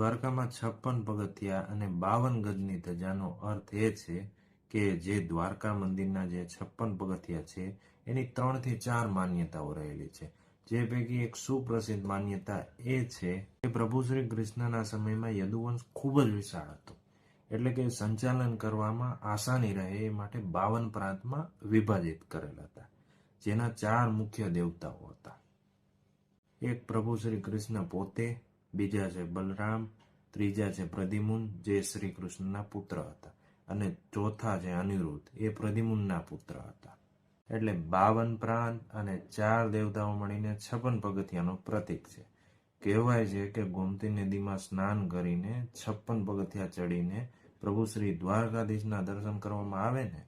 દ્વારકામાં 56 પગથિયા અને 52 ગજની ધજાનો અર્થ એ છે કે જે દ્વારકા મંદિરના જે 56 પગથિયા છે એની 3 થી 4 માન્યતાઓ રહેલી છે. જે પૈકી એક સુપ્રસિદ્ધ માન્યતા એ છે કે પ્રભુ શ્રી કૃષ્ણના સમયમાં યદુવંશ ખૂબ જ વિશાળ હતો, એટલે કે સંચાલન કરવામાં આસાની રહે એ માટે 52 પ્રાંતમાં વિભાજિત કરેલા હતા, જેના 4 મુખ્ય દેવતાઓ હતા. એક પ્રભુ શ્રી કૃષ્ણ પોતે, બીજા છે બલરામ, ત્રીજા છે પ્રદ્યુમ્ન જે શ્રી કૃષ્ણના પુત્ર હતા, અને ચોથા છે અનિરુદ્ધ, એ પ્રદ્યુમ્નના પુત્ર હતા. એટલે 52 પ્રાંત અને 4 દેવતાઓ મળીને 56 પગથિયાનું પ્રતીક છે. કહેવાય છે કે ગોમતી નદીમાં સ્નાન કરીને 56 પગથિયા ચડીને પ્રભુ શ્રી દ્વારકાધીશના દર્શન કરવામાં આવે ને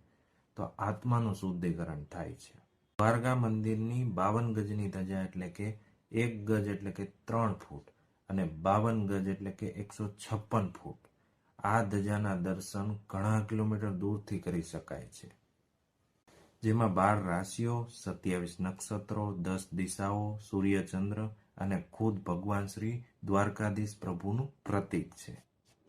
તો આત્માનું શુદ્ધિકરણ થાય છે. દ્વારકા મંદિરની 52 ગજની ધજા એટલે કે 1 ગજ એટલે કે 3 ફૂટ અને 52 ગજ એટલે કે 156 ફૂટ. આ ધજાના દર્શન ઘણા કિલોમીટર દૂરથી કરી શકાય છે, જેમાં 12 રાશિઓ, 27 નક્ષત્રો, 10 દિશાઓ, સૂર્યચંદ્ર અને ખુદ ભગવાન શ્રી દ્વારકાધીશ પ્રભુનું પ્રતીક છે.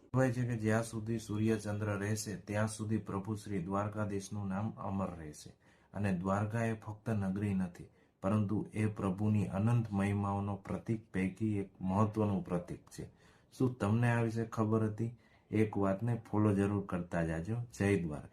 કહેવાય છે કે જ્યાં સુધી સૂર્યચંદ્ર રહેશે ત્યાં સુધી પ્રભુ શ્રી દ્વારકાધીશનું નામ અમર રહેશે. અને દ્વારકા એ ફક્ત નગરી નથી, પરંતુ એ પ્રભુની અનંત મહિમાઓનો પ્રતીક પૈકી એક મહત્વનું પ્રતીક છે. શું તમને આ વિશે ખબર હતી? એક વાતને ફોલો જરૂર કરતા જાજો. જય દ્વારકા.